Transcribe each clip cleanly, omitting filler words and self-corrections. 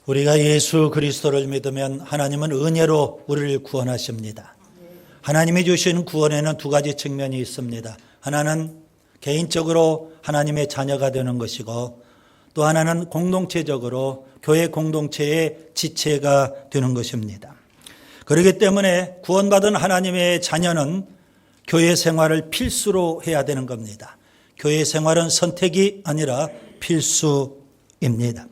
우리가 예수 그리스도를 믿으면 하나님은 은혜로 우리를 구원하십니다. 하나님이 주신 구원에는 두 가지 측면이 있습니다. 하나는 개인적으로 하나님의 자녀가 되는 것이고, 또 하나는 공동체적으로 교회 공동체의 지체가 되는 것입니다. 그렇기 때문에 구원받은 하나님의 자녀는 교회 생활을 필수로 해야 되는 겁니다. 교회 생활은 선택이 아니라 필수입니다.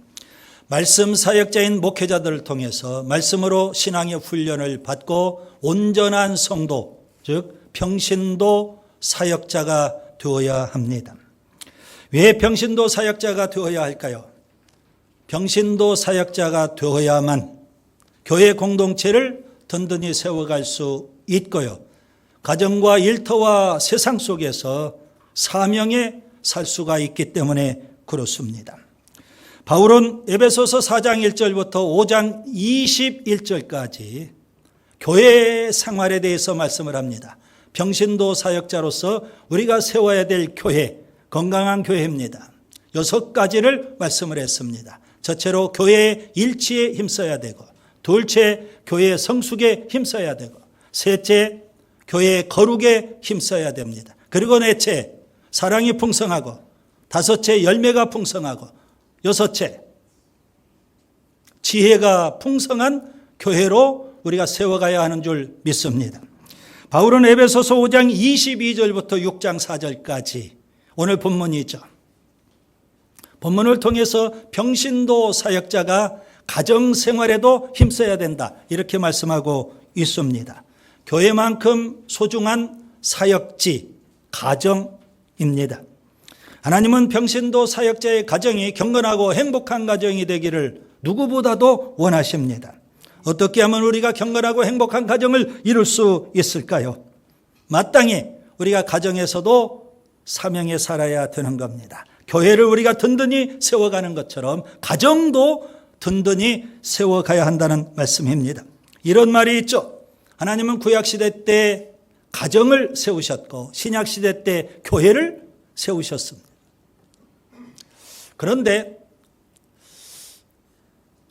말씀 사역자인 목회자들을 통해서 말씀으로 신앙의 훈련을 받고 온전한 성도, 즉 평신도 사역자가 되어야 합니다. 왜 평신도 사역자가 되어야 할까요? 평신도 사역자가 되어야만 교회 공동체를 든든히 세워갈 수 있고요, 가정과 일터와 세상 속에서 사명에 살 수가 있기 때문에 그렇습니다. 바울은 에베소서 4장 1절부터 5장 21절까지 교회 생활에 대해서 말씀을 합니다. 평신도 사역자로서 우리가 세워야 될 교회, 건강한 교회입니다. 6가지를 말씀을 했습니다. 첫째로 교회의 일치에 힘써야 되고, 둘째 교회의 성숙에 힘써야 되고, 셋째 교회의 거룩에 힘써야 됩니다. 그리고 넷째 사랑이 풍성하고, 다섯째 열매가 풍성하고, 여섯째 지혜가 풍성한 교회로 우리가 세워가야 하는 줄 믿습니다. 바울은 에베소서 5장 22절부터 6장 4절까지 오늘 본문이죠. 본문을 통해서 평신도 사역자가 가정생활에도 힘써야 된다, 이렇게 말씀하고 있습니다. 교회만큼 소중한 사역지, 가정입니다. 하나님은 평신도 사역자의 가정이 경건하고 행복한 가정이 되기를 누구보다도 원하십니다. 어떻게 하면 우리가 경건하고 행복한 가정을 이룰 수 있을까요? 마땅히 우리가 가정에서도 사명에 살아야 되는 겁니다. 교회를 우리가 든든히 세워가는 것처럼 가정도 든든히 세워가야 한다는 말씀입니다. 이런 말이 있죠. 하나님은 구약시대 때 가정을 세우셨고 신약시대 때 교회를 세우셨습니다. 그런데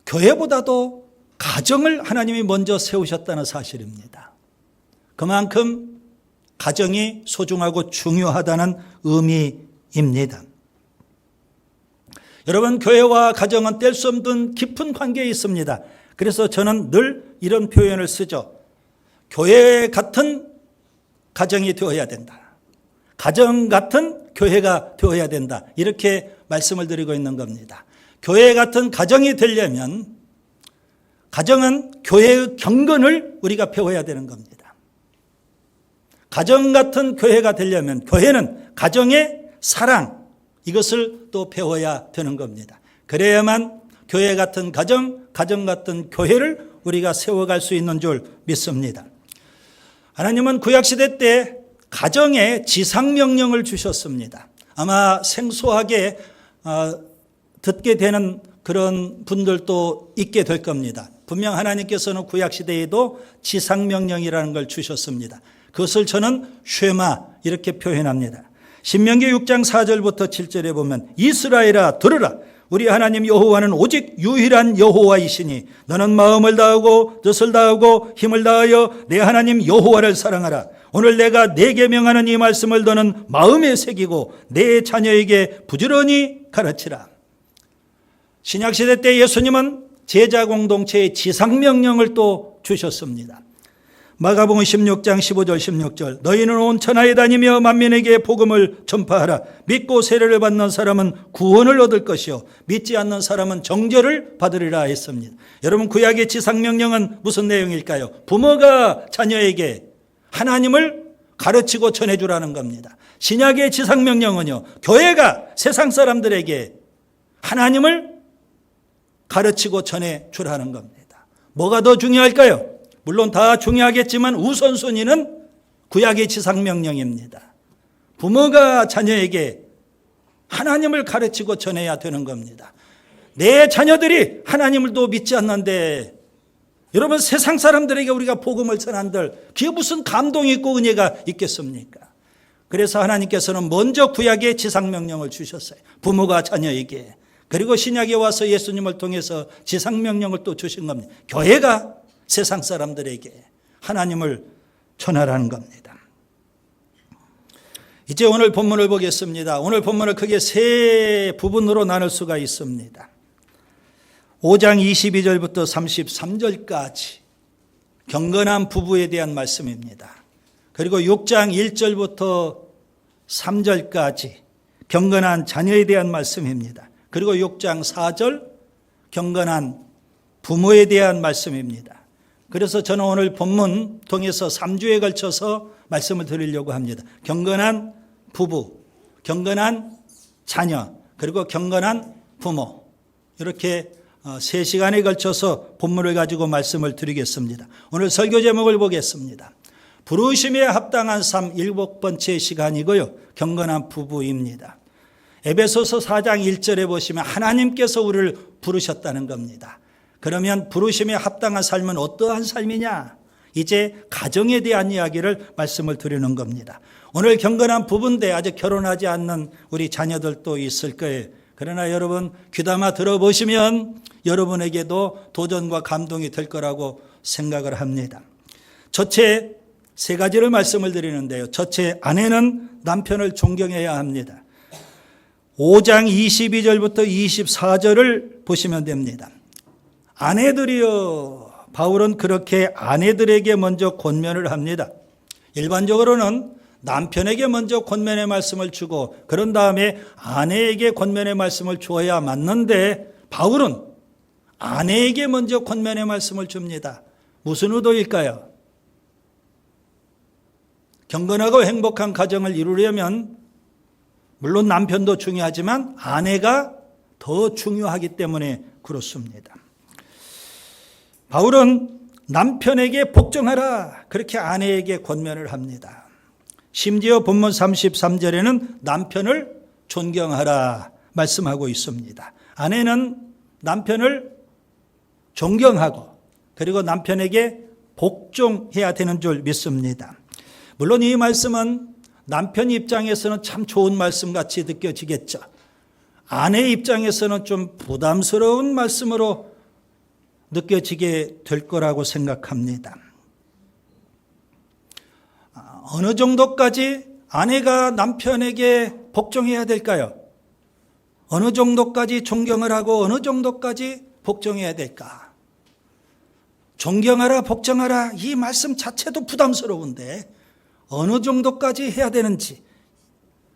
교회보다도 가정을 하나님이 먼저 세우셨다는 사실입니다. 그만큼 가정이 소중하고 중요하다는 의미입니다. 여러분, 교회와 가정은 뗄 수 없는 깊은 관계에 있습니다. 그래서 저는 늘 이런 표현을 쓰죠. 교회 같은 가정이 되어야 된다. 가정 같은 교회가 되어야 된다. 이렇게 말씀을 드리고 있는 겁니다. 교회 같은 가정이 되려면 가정은 교회의 경건을 우리가 배워야 되는 겁니다. 가정 같은 교회가 되려면 교회는 가정의 사랑, 이것을 또 배워야 되는 겁니다. 그래야만 교회 같은 가정, 가정 같은 교회를 우리가 세워갈 수 있는 줄 믿습니다. 하나님은 구약시대 때 가정에 지상명령을 주셨습니다. 아마 생소하게 듣게 되는 그런 분들도 있게 될 겁니다. 분명 하나님께서는 구약시대에도 지상명령이라는 걸 주셨습니다. 그것을 저는 쉐마 이렇게 표현합니다. 신명기 6장 4절부터 7절에 보면 이스라엘아 들으라, 우리 하나님 여호와는 오직 유일한 여호와이시니 너는 마음을 다하고 뜻을 다하고 힘을 다하여 내 하나님 여호와를 사랑하라. 오늘 내가 네게 명하는 이 말씀을 너는 마음에 새기고 내 자녀에게 부지런히 가르치라. 신약시대 때 예수님은 제자 공동체의 지상명령을 또 주셨습니다. 마가복음 16장 15절 16절 너희는 온 천하에 다니며 만민에게 복음을 전파하라. 믿고 세례를 받는 사람은 구원을 얻을 것이요 믿지 않는 사람은 정죄를 받으리라 했습니다. 여러분, 구약의 지상명령은 무슨 내용일까요? 부모가 자녀에게 하나님을 가르치고 전해주라는 겁니다. 신약의 지상명령은요, 교회가 세상 사람들에게 하나님을 가르치고 전해주라는 겁니다. 뭐가 더 중요할까요? 물론 다 중요하겠지만 우선순위는 구약의 지상명령입니다. 부모가 자녀에게 하나님을 가르치고 전해야 되는 겁니다. 내 자녀들이 하나님을 또 믿지 않는데 여러분, 세상 사람들에게 우리가 복음을 전한들 그게 무슨 감동이 있고 은혜가 있겠습니까? 그래서 하나님께서는 먼저 구약의 지상명령을 주셨어요. 부모가 자녀에게. 그리고 신약에 와서 예수님을 통해서 지상명령을 또 주신 겁니다. 교회가 세상 사람들에게 하나님을 전하라는 겁니다. 이제 오늘 본문을 보겠습니다. 오늘 본문을 크게 세 부분으로 나눌 수가 있습니다. 5장 22절부터 33절까지 경건한 부부에 대한 말씀입니다. 그리고 6장 1절부터 3절까지 경건한 자녀에 대한 말씀입니다. 그리고 6장 4절 경건한 부모에 대한 말씀입니다. 그래서 저는 오늘 본문 통해서 3주에 걸쳐서 말씀을 드리려고 합니다. 경건한 부부, 경건한 자녀, 그리고 경건한 부모, 이렇게 3시간에 걸쳐서 본문을 가지고 말씀을 드리겠습니다. 오늘 설교 제목을 보겠습니다. 부르심에 합당한 삶 7번째 시간이고요. 경건한 부부입니다. 에베소서 4장 1절에 보시면 하나님께서 우리를 부르셨다는 겁니다. 그러면 부르심에 합당한 삶은 어떠한 삶이냐? 이제 가정에 대한 이야기를 말씀을 드리는 겁니다. 오늘 경건한 부부인데 아직 결혼하지 않는 우리 자녀들도 있을 거예요. 그러나 여러분 귀담아 들어보시면 여러분에게도 도전과 감동이 될 거라고 생각을 합니다. 첫째, 3가지를 말씀을 드리는데요. 첫째, 아내는 남편을 존경해야 합니다. 5장 22절부터 24절을 보시면 됩니다. 아내들이여, 바울은 그렇게 아내들에게 먼저 권면을 합니다. 일반적으로는 남편에게 먼저 권면의 말씀을 주고 그런 다음에 아내에게 권면의 말씀을 주어야 맞는데 바울은 아내에게 먼저 권면의 말씀을 줍니다. 무슨 의도일까요? 경건하고 행복한 가정을 이루려면 물론 남편도 중요하지만 아내가 더 중요하기 때문에 그렇습니다. 바울은 남편에게 복종하라, 그렇게 아내에게 권면을 합니다. 심지어 본문 33절에는 남편을 존경하라 말씀하고 있습니다. 아내는 남편을 존경하고 그리고 남편에게 복종해야 되는 줄 믿습니다. 물론 이 말씀은 남편 입장에서는 참 좋은 말씀 같이 느껴지겠죠. 아내 입장에서는 좀 부담스러운 말씀으로 느껴지게 될 거라고 생각합니다. 어느 정도까지 아내가 남편에게 복종해야 될까요? 어느 정도까지 존경을 하고 어느 정도까지 복종해야 될까? 존경하라, 복종하라, 이 말씀 자체도 부담스러운데 어느 정도까지 해야 되는지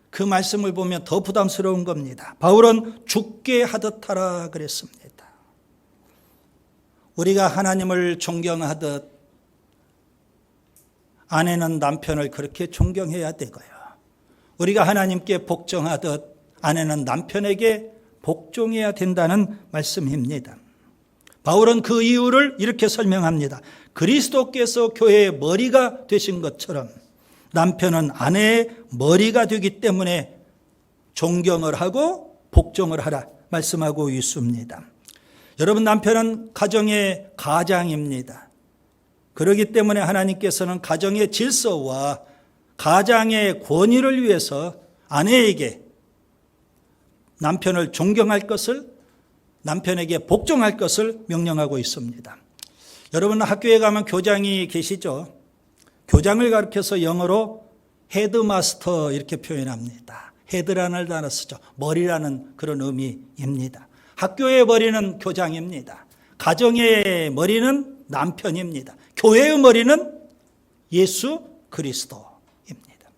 그 말씀을 보면 더 부담스러운 겁니다. 바울은 죽게 하듯 하라 그랬습니다. 우리가 하나님을 존경하듯 아내는 남편을 그렇게 존경해야 되고요. 우리가 하나님께 복종하듯 아내는 남편에게 복종해야 된다는 말씀입니다. 바울은 그 이유를 이렇게 설명합니다. 그리스도께서 교회의 머리가 되신 것처럼 남편은 아내의 머리가 되기 때문에 존경을 하고 복종을 하라 말씀하고 있습니다. 여러분, 남편은 가정의 가장입니다. 그렇기 때문에 하나님께서는 가정의 질서와 가장의 권위를 위해서 아내에게 남편을 존경할 것을, 남편에게 복종할 것을 명령하고 있습니다. 여러분, 학교에 가면 교장이 계시죠? 교장을 가르쳐서 영어로 헤드마스터 이렇게 표현합니다. 헤드라는 단어 쓰죠. 머리라는 그런 의미입니다. 학교의 머리는 교장입니다. 가정의 머리는 남편입니다. 교회의 머리는 예수 그리스도입니다.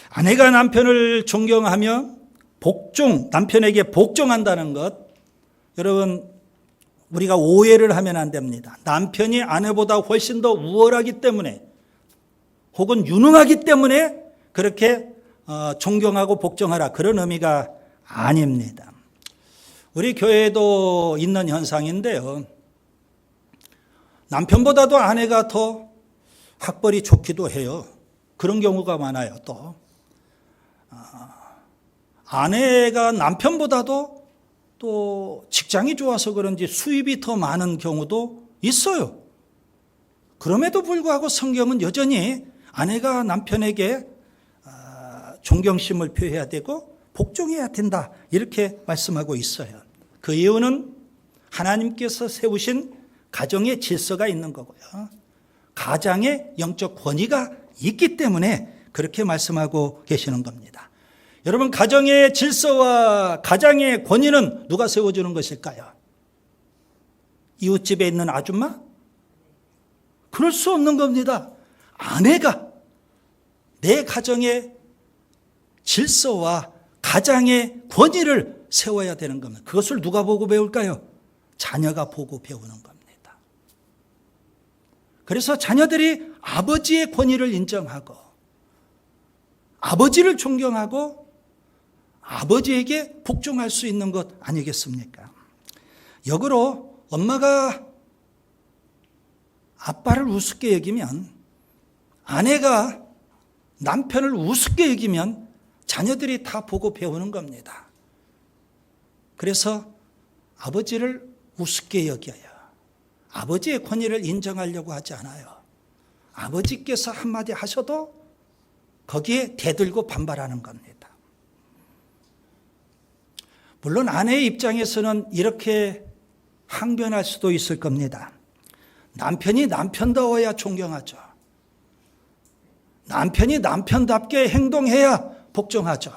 아내가 남편을 존경하며 남편에게 복종한다는 것, 여러분, 우리가 오해를 하면 안 됩니다. 남편이 아내보다 훨씬 더 우월하기 때문에 혹은 유능하기 때문에 그렇게 존경하고 복종하라, 그런 의미가 아닙니다. 우리 교회에도 있는 현상인데요. 남편보다도 아내가 더 학벌이 좋기도 해요. 그런 경우가 많아요. 또 아내가 남편보다도 또 직장이 좋아서 그런지 수입이 더 많은 경우도 있어요. 그럼에도 불구하고 성경은 여전히 아내가 남편에게 존경심을 표해야 되고 복종해야 된다. 이렇게 말씀하고 있어요. 그 이유는 하나님께서 세우신 가정의 질서가 있는 거고요. 가장의 영적 권위가 있기 때문에 그렇게 말씀하고 계시는 겁니다. 여러분, 가정의 질서와 가장의 권위는 누가 세워주는 것일까요? 이웃집에 있는 아줌마? 그럴 수 없는 겁니다. 아내가 내 가정의 질서와 가장의 권위를 세워야 되는 겁니다. 그것을 누가 보고 배울까요? 자녀가 보고 배우는 겁니다. 그래서 자녀들이 아버지의 권위를 인정하고 아버지를 존경하고 아버지에게 복종할 수 있는 것 아니겠습니까? 역으로 엄마가 아빠를 우습게 여기면, 아내가 남편을 우습게 여기면 자녀들이 다 보고 배우는 겁니다. 그래서 아버지를 우습게 여겨요. 아버지의 권위를 인정하려고 하지 않아요. 아버지께서 한마디 하셔도 거기에 대들고 반발하는 겁니다. 물론 아내의 입장에서는 이렇게 항변할 수도 있을 겁니다. 남편이 남편다워야 존경하죠. 남편이 남편답게 행동해야 복종하죠.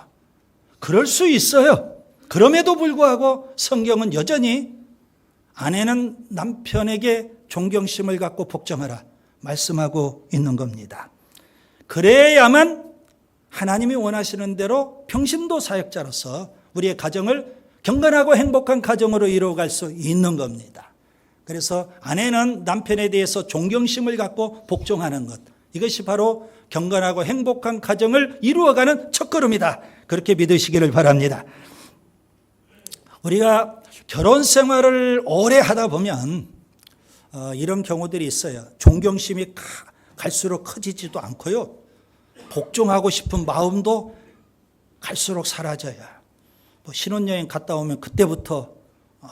그럴 수 있어요. 그럼에도 불구하고 성경은 여전히 아내는 남편에게 존경심을 갖고 복종하라 말씀하고 있는 겁니다. 그래야만 하나님이 원하시는 대로 평신도 사역자로서 우리의 가정을 경건하고 행복한 가정으로 이루어갈 수 있는 겁니다. 그래서 아내는 남편에 대해서 존경심을 갖고 복종하는 것, 이것이 바로 경건하고 행복한 가정을 이루어가는 첫걸음이다. 그렇게 믿으시기를 바랍니다. 우리가 결혼 생활을 오래 하다 보면 이런 경우들이 있어요. 존경심이 갈수록 커지지도 않고요. 복종하고 싶은 마음도 갈수록 사라져요. 신혼여행 갔다 오면 그때부터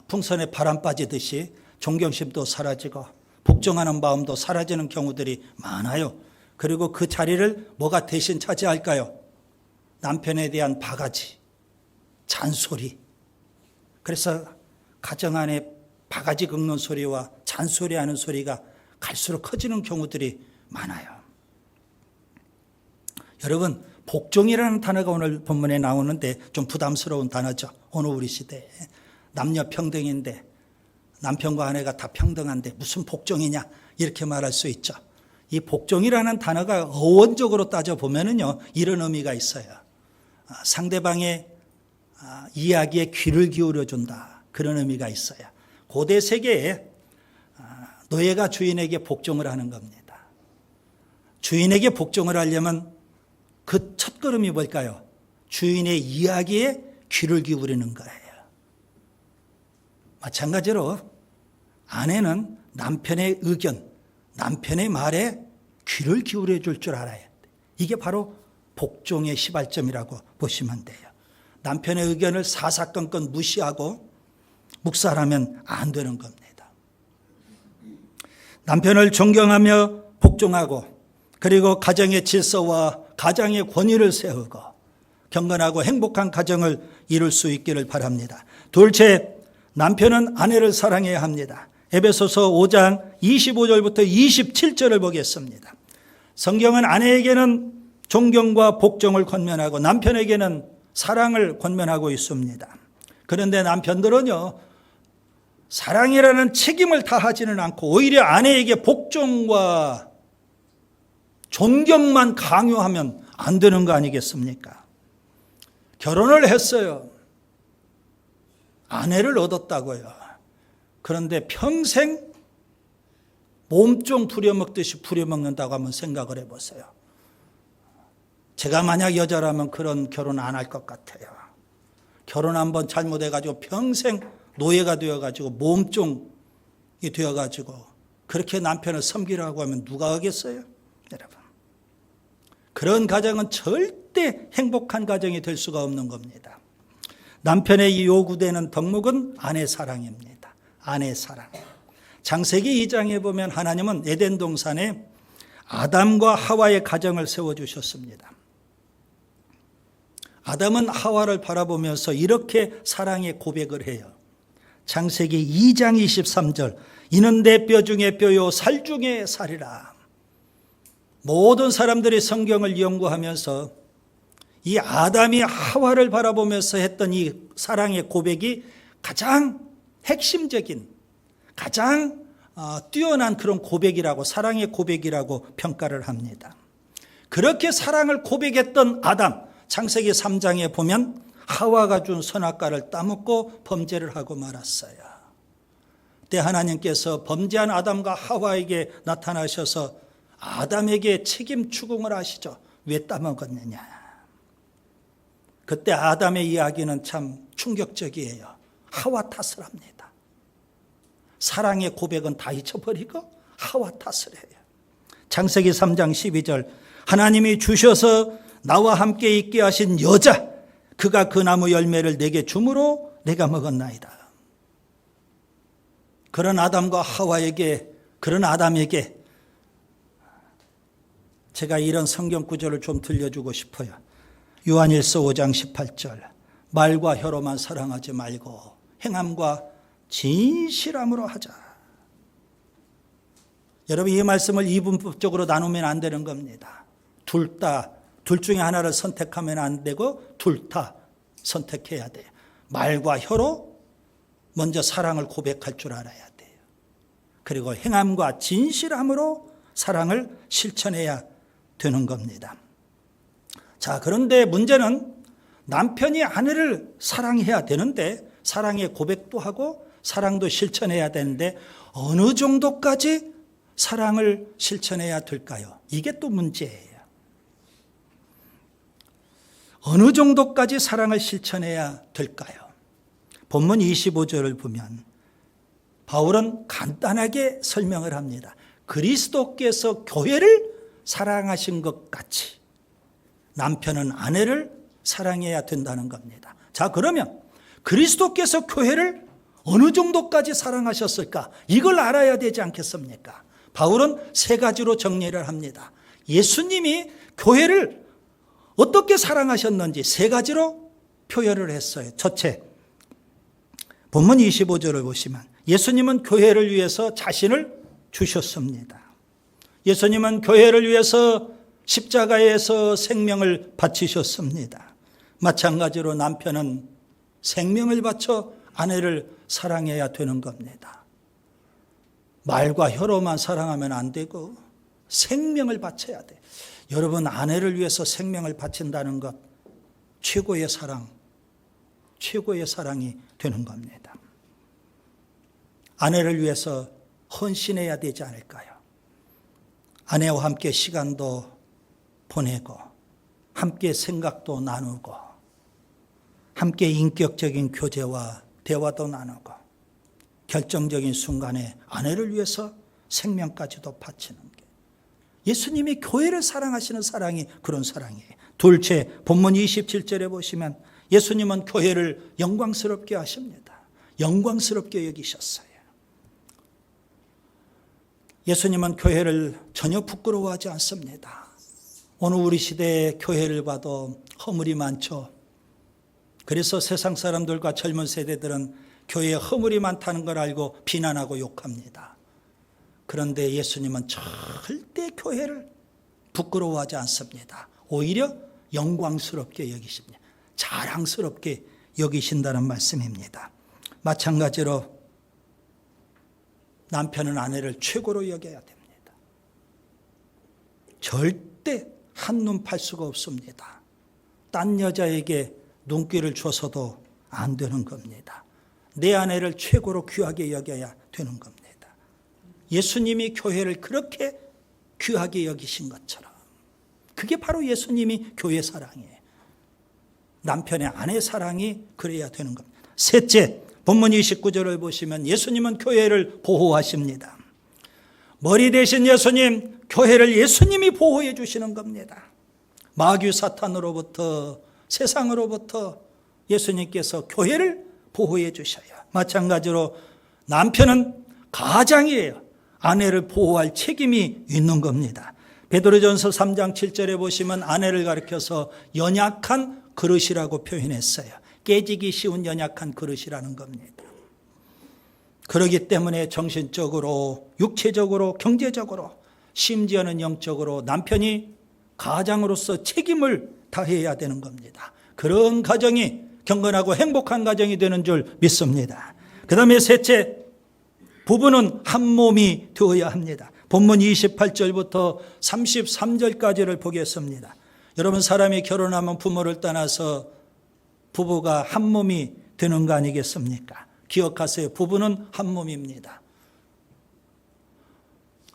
풍선에 바람 빠지듯이 존경심도 사라지고 복종하는 마음도 사라지는 경우들이 많아요. 그리고 그 자리를 뭐가 대신 차지할까요? 남편에 대한 바가지, 잔소리. 그래서 가정 안에 바가지 긁는 소리와 잔소리하는 소리가 갈수록 커지는 경우들이 많아요. 여러분, 복종이라는 단어가 오늘 본문에 나오는데 좀 부담스러운 단어죠. 오늘 우리 시대에. 남녀 평등인데, 남편과 아내가 다 평등한데 무슨 복종이냐 이렇게 말할 수 있죠. 이 복종이라는 단어가 어원적으로 따져보면은요, 이런 의미가 있어요. 상대방의 이야기에 귀를 기울여준다, 그런 의미가 있어요. 고대 세계에 노예가 주인에게 복종을 하는 겁니다. 주인에게 복종을 하려면 그 첫걸음이 뭘까요? 주인의 이야기에 귀를 기울이는 거예요. 마찬가지로 아내는 남편의 의견, 남편의 말에 귀를 기울여 줄 줄 알아야 돼. 이게 바로 복종의 시발점이라고 보시면 돼요. 남편의 의견을 사사건건 무시하고 묵살하면 안 되는 겁니다. 남편을 존경하며 복종하고, 그리고 가정의 질서와 가장의 권위를 세우고 경건하고 행복한 가정을 이룰 수 있기를 바랍니다. 둘째, 남편은 아내를 사랑해야 합니다. 에베소서 5장 25절부터 27절을 보겠습니다. 성경은 아내에게는 존경과 복종을 권면하고 남편에게는 사랑을 권면하고 있습니다. 그런데 남편들은요, 사랑이라는 책임을 다하지는 않고 오히려 아내에게 복종과 존경만 강요하면 안 되는 거 아니겠습니까? 결혼을 했어요. 아내를 얻었다고요. 그런데 평생 몸종 부려먹듯이 부려먹는다고 한번 생각을 해보세요. 제가 만약 여자라면 그런 결혼 안 할 것 같아요. 결혼 한번 잘못해가지고 평생 노예가 되어가지고 몸종이 되어가지고 그렇게 남편을 섬기라고 하면 누가 하겠어요? 여러분, 그런 가정은 절대 행복한 가정이 될 수가 없는 겁니다. 남편의 이 요구되는 덕목은 아내 사랑입니다. 아내 사랑. 창세기 2장에 보면 하나님은 에덴 동산에 아담과 하와의 가정을 세워주셨습니다. 아담은 하와를 바라보면서 이렇게 사랑의 고백을 해요. 창세기 2장 23절, 이는 내 뼈 중에 뼈요 살 중에 살이라. 모든 사람들이 성경을 연구하면서 이 아담이 하와를 바라보면서 했던 이 사랑의 고백이 가장 핵심적인, 가장 뛰어난 그런 고백이라고, 사랑의 고백이라고 평가를 합니다. 그렇게 사랑을 고백했던 아담, 창세기 3장에 보면 하와가 준 선악과를 따먹고 범죄를 하고 말았어요. 그때 하나님께서 범죄한 아담과 하와에게 나타나셔서 아담에게 책임 추궁을 하시죠. 왜 따먹었느냐. 그때 아담의 이야기는 참 충격적이에요. 하와 탓을 합니다. 사랑의 고백은 다 잊혀버리고 하와 탓을 해요. 창세기 3장 12절, 하나님이 주셔서 나와 함께 있게 하신 여자, 그가 그 나무 열매를 내게 주므로 내가 먹었나이다. 그런 아담과 하와에게, 그런 아담에게 제가 이런 성경 구절을 좀 들려주고 싶어요. 요한일서 5장 18절, 말과 혀로만 사랑하지 말고 행함과 진실함으로 하자. 여러분, 이 말씀을 이분법적으로 나누면 안 되는 겁니다. 둘 중에 하나를 선택하면 안 되고 둘 다 선택해야 돼요. 말과 혀로 먼저 사랑을 고백할 줄 알아야 돼요. 그리고 행함과 진실함으로 사랑을 실천해야 되는 겁니다. 자, 그런데 문제는 남편이 아내를 사랑해야 되는데, 사랑의 고백도 하고 사랑도 실천해야 되는데 어느 정도까지 사랑을 실천해야 될까요? 이게 또 문제예요. 어느 정도까지 사랑을 실천해야 될까요? 본문 25절을 보면 바울은 간단하게 설명을 합니다. 그리스도께서 교회를 사랑하신 것 같이 남편은 아내를 사랑해야 된다는 겁니다. 자, 그러면 그리스도께서 교회를 어느 정도까지 사랑하셨을까? 이걸 알아야 되지 않겠습니까? 바울은 세 가지로 정리를 합니다. 예수님이 교회를 어떻게 사랑하셨는지 세 가지로 표현을 했어요. 첫째, 본문 25절을 보시면 예수님은 교회를 위해서 자신을 주셨습니다. 예수님은 교회를 위해서 십자가에서 생명을 바치셨습니다. 마찬가지로 남편은 생명을 바쳐 아내를 사랑해야 되는 겁니다. 말과 혀로만 사랑하면 안 되고 생명을 바쳐야 돼. 여러분, 아내를 위해서 생명을 바친다는 것 최고의 사랑, 최고의 사랑이 되는 겁니다. 아내를 위해서 헌신해야 되지 않을까요? 아내와 함께 시간도 보내고 함께 생각도 나누고 함께 인격적인 교제와 대화도 나누고 결정적인 순간에 아내를 위해서 생명까지도 바치는 게 예수님이 교회를 사랑하시는 사랑이 그런 사랑이에요. 둘째, 본문 27절에 보시면 예수님은 교회를 영광스럽게 하십니다. 영광스럽게 여기셨어요. 예수님은 교회를 전혀 부끄러워하지 않습니다. 오늘 우리 시대의 교회를 봐도 허물이 많죠. 그래서 세상 사람들과 젊은 세대들은 교회에 허물이 많다는 걸 알고 비난하고 욕합니다. 그런데 예수님은 절대 교회를 부끄러워하지 않습니다. 오히려 영광스럽게 여기십니다. 자랑스럽게 여기신다는 말씀입니다. 마찬가지로 남편은 아내를 최고로 여겨야 됩니다. 절대 한눈 팔 수가 없습니다. 딴 여자에게 눈길을 줘서도 안 되는 겁니다. 내 아내를 최고로 귀하게 여겨야 되는 겁니다. 예수님이 교회를 그렇게 귀하게 여기신 것처럼 그게 바로 예수님이 교회 사랑이에요. 남편의 아내 사랑이 그래야 되는 겁니다. 셋째, 본문 29절을 보시면 예수님은 교회를 보호하십니다. 머리 대신 예수님, 교회를 예수님이 보호해 주시는 겁니다. 마귀 사탄으로부터, 세상으로부터 예수님께서 교회를 보호해 주셔요. 마찬가지로 남편은 가장이에요. 아내를 보호할 책임이 있는 겁니다. 베드로전서 3장 7절에 보시면 아내를 가리켜서 연약한 그릇이라고 표현했어요. 깨지기 쉬운 연약한 그릇이라는 겁니다. 그렇기 때문에 정신적으로, 육체적으로, 경제적으로, 심지어는 영적으로 남편이 가장으로서 책임을 다해야 되는 겁니다. 그런 가정이 경건하고 행복한 가정이 되는 줄 믿습니다. 그 다음에 셋째, 부부는 한 몸이 되어야 합니다. 본문 28절부터 33절까지를 보겠습니다. 여러분, 사람이 결혼하면 부모를 떠나서 부부가 한 몸이 되는 거 아니겠습니까? 기억하세요. 부부는 한 몸입니다.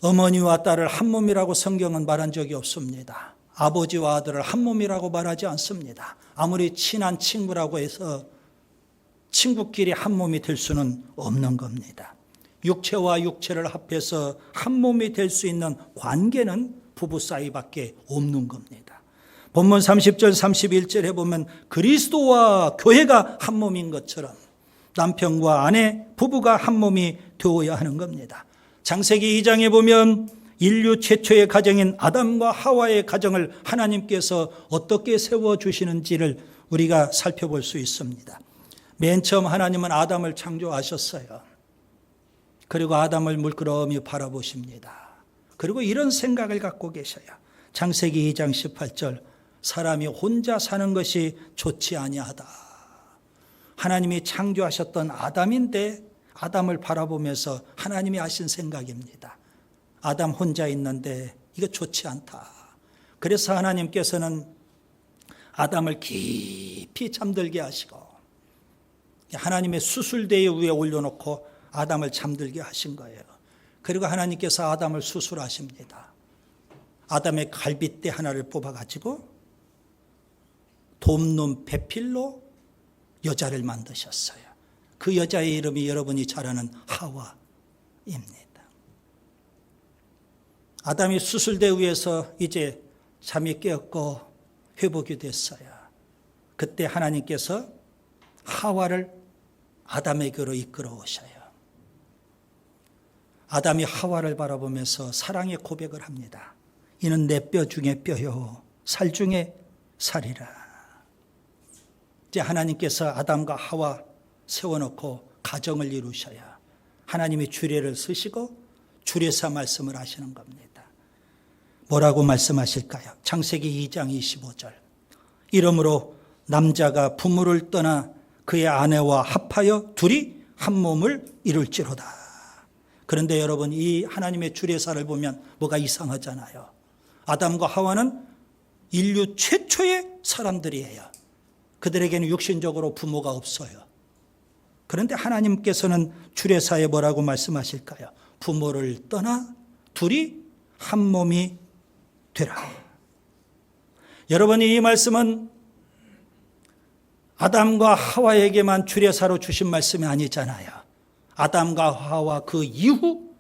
어머니와 딸을 한 몸이라고 성경은 말한 적이 없습니다. 아버지와 아들을 한 몸이라고 말하지 않습니다. 아무리 친한 친구라고 해서 친구끼리 한 몸이 될 수는 없는 겁니다. 육체와 육체를 합해서 한 몸이 될 수 있는 관계는 부부 사이밖에 없는 겁니다. 본문 30절 31절에 보면 그리스도와 교회가 한 몸인 것처럼 남편과 아내, 부부가 한 몸이 되어야 하는 겁니다. 창세기 2장에 보면 인류 최초의 가정인 아담과 하와의 가정을 하나님께서 어떻게 세워주시는지를 우리가 살펴볼 수 있습니다. 맨 처음 하나님은 아담을 창조하셨어요. 그리고 아담을 물끄러미 바라보십니다. 그리고 이런 생각을 갖고 계셔요. 창세기 2장 18절, 사람이 혼자 사는 것이 좋지 아니하다. 하나님이 창조하셨던 아담인데 아담을 바라보면서 하나님이 하신 생각입니다. 아담 혼자 있는데 이거 좋지 않다. 그래서 하나님께서는 아담을 깊이 잠들게 하시고 하나님의 수술대에 위에 올려놓고 아담을 잠들게 하신 거예요. 그리고 하나님께서 아담을 수술하십니다. 아담의 갈빗대 하나를 뽑아가지고 돔눈 배필로 여자를 만드셨어요. 그 여자의 이름이 여러분이 잘 아는 하와입니다. 아담이 수술대 위에서 이제 잠이 깨었고 회복이 됐어요. 그때 하나님께서 하와를 아담에게로 이끌어 오셔요. 아담이 하와를 바라보면서 사랑의 고백을 합니다. 이는 내 뼈 중에 뼈요 살 중에 살이라. 이제 하나님께서 아담과 하와 세워놓고 가정을 이루셔야 하나님이 주례를 쓰시고 주례사 말씀을 하시는 겁니다. 뭐라고 말씀하실까요? 창세기 2장 25절. 이러므로 남자가 부모를 떠나 그의 아내와 합하여 둘이 한 몸을 이룰지로다. 그런데 여러분, 이 하나님의 주례사를 보면 뭐가 이상하잖아요. 아담과 하와는 인류 최초의 사람들이에요. 그들에게는 육신적으로 부모가 없어요. 그런데 하나님께서는 주례사에 뭐라고 말씀하실까요? 부모를 떠나 둘이 한 몸이 되라. 여러분, 이 말씀은 아담과 하와에게만 주례사로 주신 말씀이 아니잖아요. 아담과 하와 그 이후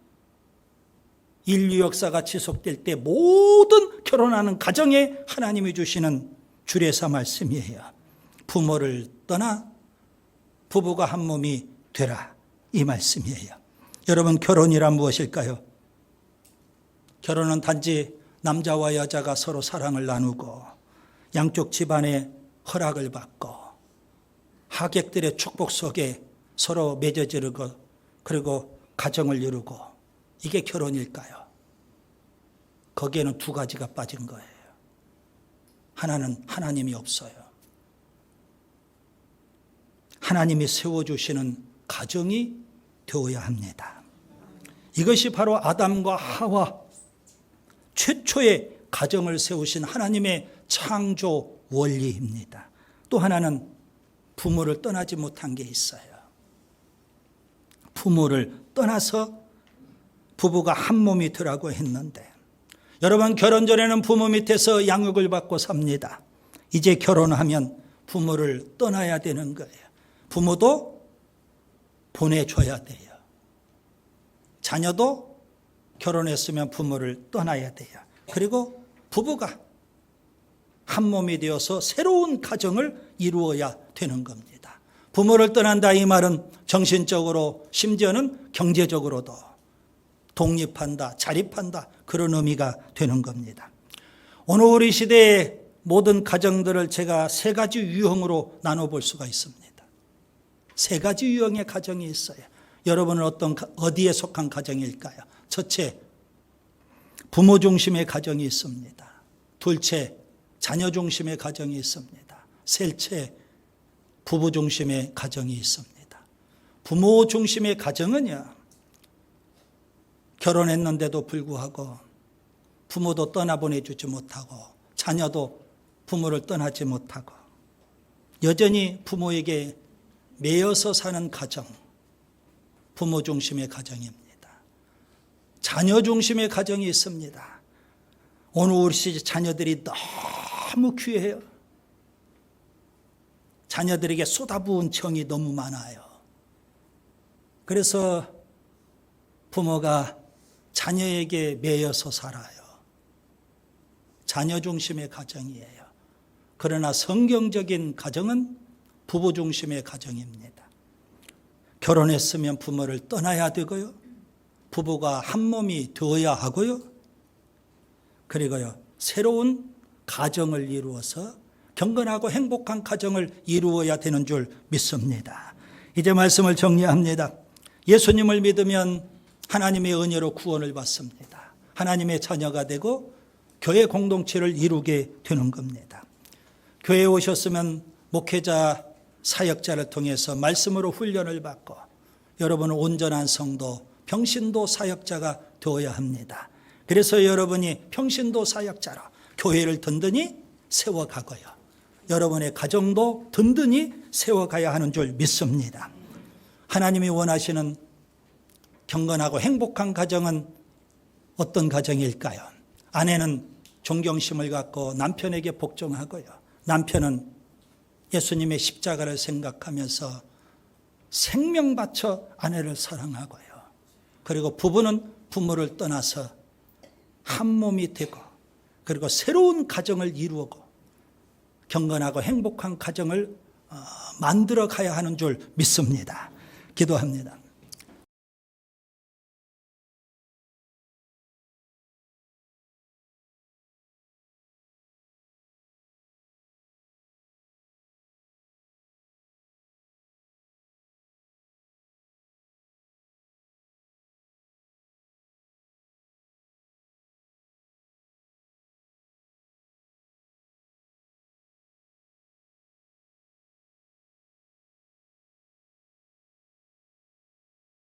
인류 역사가 지속될 때 모든 결혼하는 가정에 하나님이 주시는 주례사 말씀이에요. 부모를 떠나 부부가 한 몸이 되라, 이 말씀이에요. 여러분, 결혼이란 무엇일까요? 결혼은 단지 남자와 여자가 서로 사랑을 나누고 양쪽 집안의 허락을 받고 하객들의 축복 속에 서로 맺어지고 그리고 가정을 이루고, 이게 결혼일까요? 거기에는 두 가지가 빠진 거예요. 하나는 하나님이 없어요. 하나님이 세워주시는 가정이 되어야 합니다. 이것이 바로 아담과 하와 최초의 가정을 세우신 하나님의 창조 원리입니다. 또 하나는 부모를 떠나지 못한 게 있어요. 부모를 떠나서 부부가 한 몸이 되라고 했는데, 여러분, 결혼 전에는 부모 밑에서 양육을 받고 삽니다. 이제 결혼하면 부모를 떠나야 되는 거예요. 부모도 보내줘야 돼요. 자녀도 결혼했으면 부모를 떠나야 돼요. 그리고 부부가 한 몸이 되어서 새로운 가정을 이루어야 되는 겁니다. 부모를 떠난다, 이 말은 정신적으로, 심지어는 경제적으로도 독립한다, 자립한다, 그런 의미가 되는 겁니다. 오늘 우리 시대에 모든 가정들을 제가 세 가지 유형으로 나눠볼 수가 있습니다. 세 가지 유형의 가정이 있어요. 여러분은 어디에 속한 가정일까요? 첫째, 부모 중심의 가정이 있습니다. 둘째, 자녀 중심의 가정이 있습니다. 셋째, 부부 중심의 가정이 있습니다. 부모 중심의 가정은요, 결혼했는데도 불구하고 부모도 떠나보내주지 못하고 자녀도 부모를 떠나지 못하고 여전히 부모에게 매여서 사는 가정, 부모 중심의 가정입니다. 자녀 중심의 가정이 있습니다. 오늘 우리 자녀들이 너무 귀해요. 자녀들에게 쏟아부은 정이 너무 많아요. 그래서 부모가 자녀에게 매여서 살아요. 자녀 중심의 가정이에요. 그러나 성경적인 가정은 부부 중심의 가정입니다. 결혼했으면 부모를 떠나야 되고요. 부부가 한 몸이 되어야 하고요. 그리고요, 새로운 가정을 이루어서 경건하고 행복한 가정을 이루어야 되는 줄 믿습니다. 이제 말씀을 정리합니다. 예수님을 믿으면 하나님의 은혜로 구원을 받습니다. 하나님의 자녀가 되고 교회 공동체를 이루게 되는 겁니다. 교회에 오셨으면 목회자, 사역자를 통해서 말씀으로 훈련을 받고 여러분은 온전한 성도, 평신도 사역자가 되어야 합니다. 그래서 여러분이 평신도 사역자로 교회를 든든히 세워가고요. 여러분의 가정도 든든히 세워가야 하는 줄 믿습니다. 하나님이 원하시는 경건하고 행복한 가정은 어떤 가정일까요? 아내는 존경심을 갖고 남편에게 복종하고요. 남편은 예수님의 십자가를 생각하면서 생명 바쳐 아내를 사랑하고요. 그리고 부부는 부모를 떠나서 한 몸이 되고 그리고 새로운 가정을 이루고 경건하고 행복한 가정을 만들어 가야 하는 줄 믿습니다. 기도합니다.